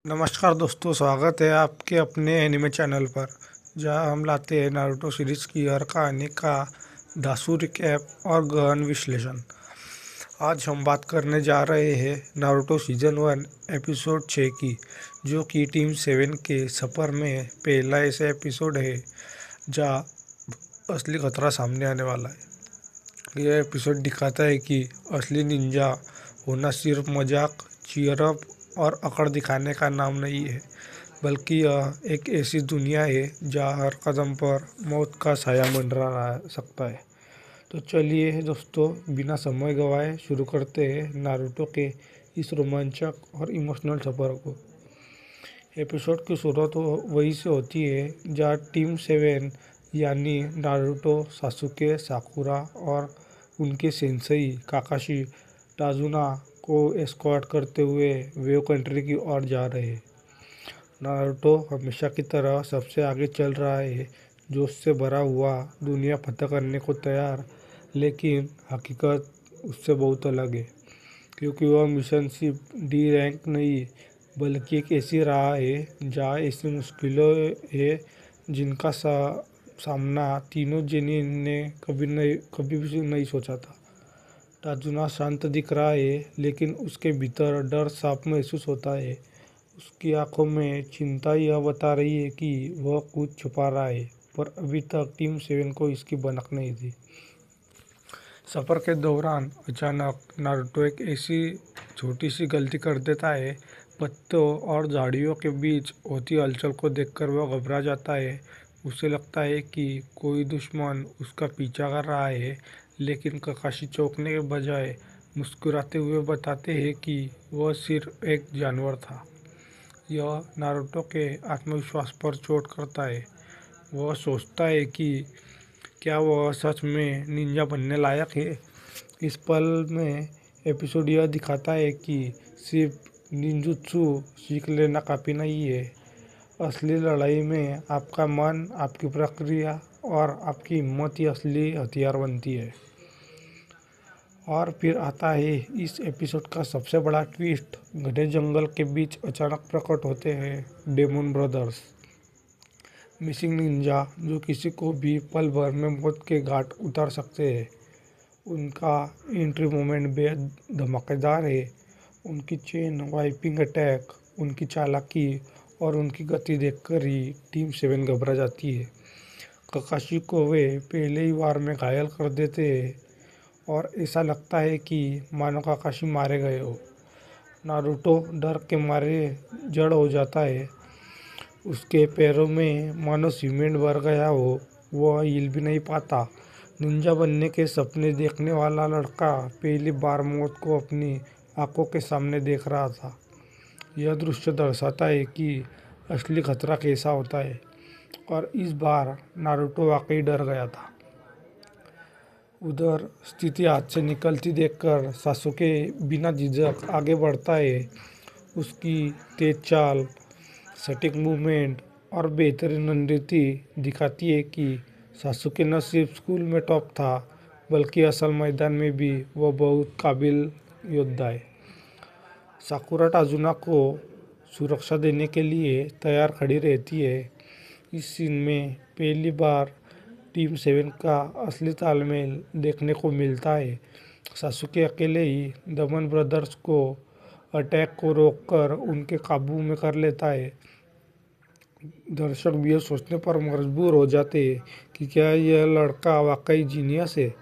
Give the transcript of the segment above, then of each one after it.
नमस्कार दोस्तों, स्वागत है आपके अपने एनिमे चैनल पर, जहां हम लाते हैं नारुतो सीरीज की हर कहानी का धांसू रिकैप और गहन विश्लेषण। आज हम बात करने जा रहे हैं नारुतो सीजन 1 एपिसोड 6 की, जो कि टीम 7 के सफ़र में पहला ऐसा एपिसोड है जहां असली खतरा सामने आने वाला है। यह एपिसोड दिखाता है कि असली निंजा होना सिर्फ मजाक, चीयर अप और अकड़ दिखाने का नाम नहीं है, बल्कि यह एक ऐसी दुनिया है जहाँ हर कदम पर मौत का साया मंडरा रह सकता है। तो चलिए दोस्तों, बिना समय गंवाए शुरू करते हैं नारुतो के इस रोमांचक और इमोशनल सफ़र को। एपिसोड की शुरुआत वहीं से होती है जहाँ टीम 7 यानी नारुतो, सासुके, साकुरा और उनके सेंसेई काकाशी टाजुना को एस्कॉर्ट करते हुए वेव कंट्री की ओर जा रहे हैं। नारुतो हमेशा की तरह सबसे आगे चल रहा है, जोश से भरा हुआ, दुनिया फतह करने को तैयार, लेकिन हकीकत उससे बहुत अलग है, क्योंकि वह मिशन सिर्फ डी रैंक नहीं बल्कि एक ऐसी राह है जहाँ ऐसी मुश्किलें हैं जिनका सामना तीनों जेनिन ने कभी भी नहीं सोचा था। टाजुना शांत दिख रहा है, लेकिन उसके भीतर डर साफ महसूस होता है। उसकी आंखों में चिंता यह बता रही है कि वह कुछ छुपा रहा है, पर अभी तक टीम 7 को इसकी भनक नहीं थी। सफ़र के दौरान अचानक नारुतो एक ऐसी छोटी सी गलती कर देता है। पत्तों और झाड़ियों के बीच होती हलचल को देखकर वह घबरा जाता है। उसे लगता है कि कोई दुश्मन उसका पीछा कर रहा है, लेकिन ककाशी चौंकने के बजाय मुस्कुराते हुए बताते हैं कि वह सिर्फ एक जानवर था। यह नारुतो के आत्मविश्वास पर चोट करता है। वह सोचता है कि क्या वह सच में निंजा बनने लायक है। इस पल में एपिसोड यह दिखाता है कि सिर्फ निंजुत्सु सीख लेना काफ़ी नहीं है। असली लड़ाई में आपका मन, आपकी प्रक्रिया और आपकी हिम्मत ही असली हथियार बनती है। और फिर आता है इस एपिसोड का सबसे बड़ा ट्विस्ट। घने जंगल के बीच अचानक प्रकट होते हैं डेमन ब्रदर्स, मिसिंग निंजा, जो किसी को भी पल भर में मौत के घाट उतार सकते हैं। उनका एंट्री मोमेंट बेहद धमाकेदार है। उनकी चेन वाइपिंग अटैक, उनकी चालाकी और उनकी गति देखकर ही टीम 7 घबरा जाती है। ककाशी को वे पहले ही वार में घायल कर देते हैं और ऐसा लगता है कि मानो काकाशी मारे गए हो। नारुतो डर के मारे जड़ हो जाता है। उसके पैरों में मानो सीमेंट भर गया हो, वह हिल भी नहीं पाता। निंजा बनने के सपने देखने वाला लड़का पहली बार मौत को अपनी आंखों के सामने देख रहा था। यह दृश्य दर्शाता है कि असली खतरा कैसा होता है, और इस बार नारुतो वाकई डर गया था। उधर स्थिति हाथ से निकलती देखकर सासुके बिना झिझक आगे बढ़ता है। उसकी तेज चाल, सटीक मूवमेंट और बेहतरीन रणनीति दिखाती है कि सासुके न सिर्फ स्कूल में टॉप था, बल्कि असल मैदान में भी वह बहुत काबिल योद्धा है। साकुरा टाजुना को सुरक्षा देने के लिए तैयार खड़ी रहती है। इस सीन में पहली बार टीम 7 का असली तालमेल देखने को मिलता है। सासुके अकेले ही दमन ब्रदर्स को अटैक को रोककर उनके काबू में कर लेता है। दर्शक भी यह सोचने पर मजबूर हो जाते हैं कि क्या यह लड़का वाकई जीनियस है।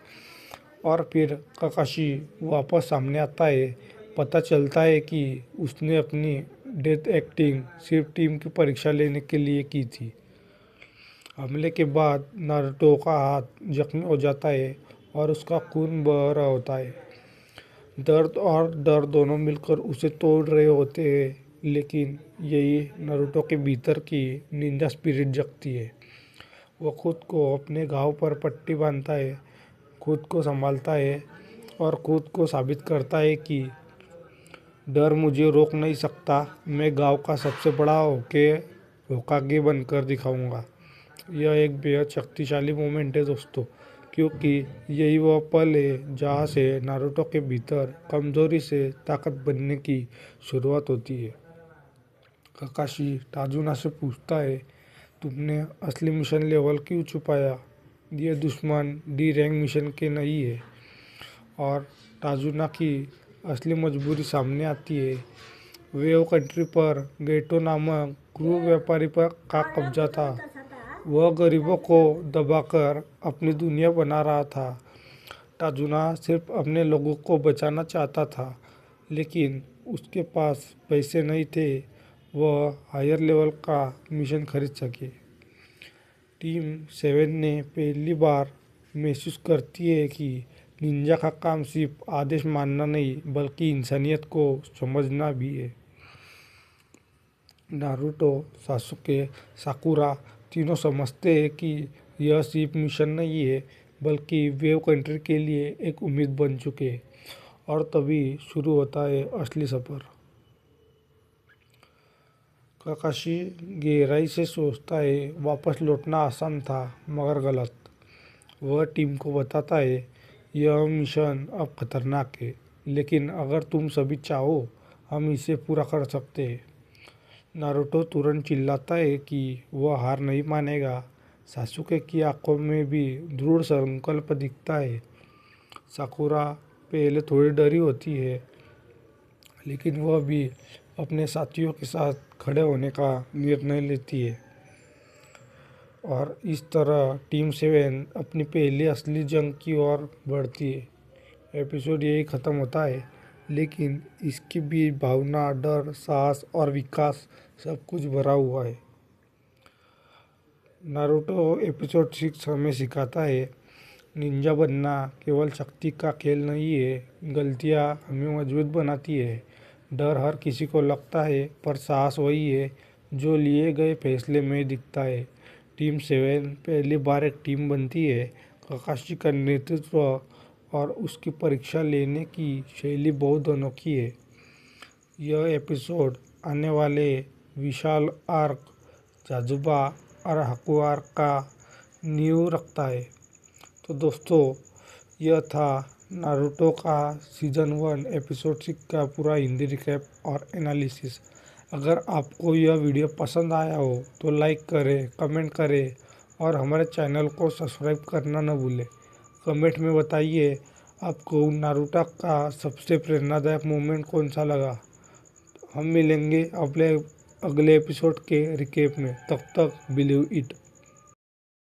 और फिर ककाशी वापस सामने आता है। पता चलता है कि उसने अपनी डेथ एक्टिंग सिर्फ टीम की परीक्षा लेने के लिए की थी। हमले के बाद नारुतो का हाथ जख्मी हो जाता है और उसका खून बह रहा होता है। दर्द और डर दोनों मिलकर उसे तोड़ रहे होते हैं, लेकिन यही नारुतो के भीतर की निंजा स्पिरिट जगती है। वह खुद को अपने घाव पर पट्टी बांधता है, खुद को संभालता है और खुद को साबित करता है कि डर मुझे रोक नहीं सकता। मैं गांव का सबसे बड़ा होकागे बनकर दिखाऊंगा। यह एक बेहद शक्तिशाली मोमेंट है दोस्तों, क्योंकि यही वह पल है जहाँ से नारुतो के भीतर कमजोरी से ताकत बनने की शुरुआत होती है। ककाशी टाजुना से पूछता है, तुमने असली मिशन लेवल क्यों छुपाया? ये दुश्मन डी रैंक मिशन के नहीं है। और टाजुना की असली मजबूरी सामने आती है। वेव कंट्री पर गेटो नामक क्रूर व्यापारी पर का कब्जा था। वह गरीबों को दबाकर अपनी दुनिया बना रहा था। टाजुना सिर्फ अपने लोगों को बचाना चाहता था, लेकिन उसके पास पैसे नहीं थे वह हायर लेवल का मिशन खरीद सके। टीम 7 ने पहली बार महसूस करती है कि निंजा का काम सिर्फ आदेश मानना नहीं बल्कि इंसानियत को समझना भी है। नारुतो, सासुके, साकुरा तीनों समझते हैं कि यह सिर्फ मिशन नहीं है बल्कि वेव कंट्री के लिए एक उम्मीद बन चुके। और तभी शुरू होता है असली सफ़र। काकाशी गहराई से सोचता है, वापस लौटना आसान था मगर गलत। वह टीम को बताता है, यह मिशन अब खतरनाक है, लेकिन अगर तुम सभी चाहो हम इसे पूरा कर सकते हैं। नारुतो तुरंत चिल्लाता है कि वह हार नहीं मानेगा। सासुके की आंखों में भी दृढ़ संकल्प दिखता है। साकुरा पहले थोड़ी डरी होती है, लेकिन वह भी अपने साथियों के साथ खड़े होने का निर्णय लेती है। और इस तरह टीम 7 अपनी पहली असली जंग की ओर बढ़ती है। एपिसोड यही ख़त्म होता है, लेकिन इसके बीच भावना, डर, साहस और विकास सब कुछ भरा हुआ है। नारुतो एपिसोड 6 हमें सिखाता है, निंजा बनना केवल शक्ति का खेल नहीं है, गलतियाँ हमें मजबूत बनाती है। डर हर किसी को लगता है, पर साहस वही है जो लिए गए फैसले में दिखता है। टीम 7 पहली बार एक टीम बनती है। ककाशी का नेतृत्व और उसकी परीक्षा लेने की शैली बहुत अनोखी है। यह एपिसोड आने वाले विशाल आर्क, जाजुबा और हाकु आर्क का नींव रखता है। तो दोस्तों, यह था नारुतो का सीज़न 1 एपिसोड 6 का पूरा हिंदी रिकैप और एनालिसिस। अगर आपको यह वीडियो पसंद आया हो तो लाइक करें, कमेंट करें और हमारे चैनल को सब्सक्राइब करना न भूलें। कमेंट में बताइए आपको नारुतो का सबसे प्रेरणादायक मोमेंट कौन सा लगा। हम मिलेंगे अगले एपिसोड के रिकैप में। तब तक बिलीव इट।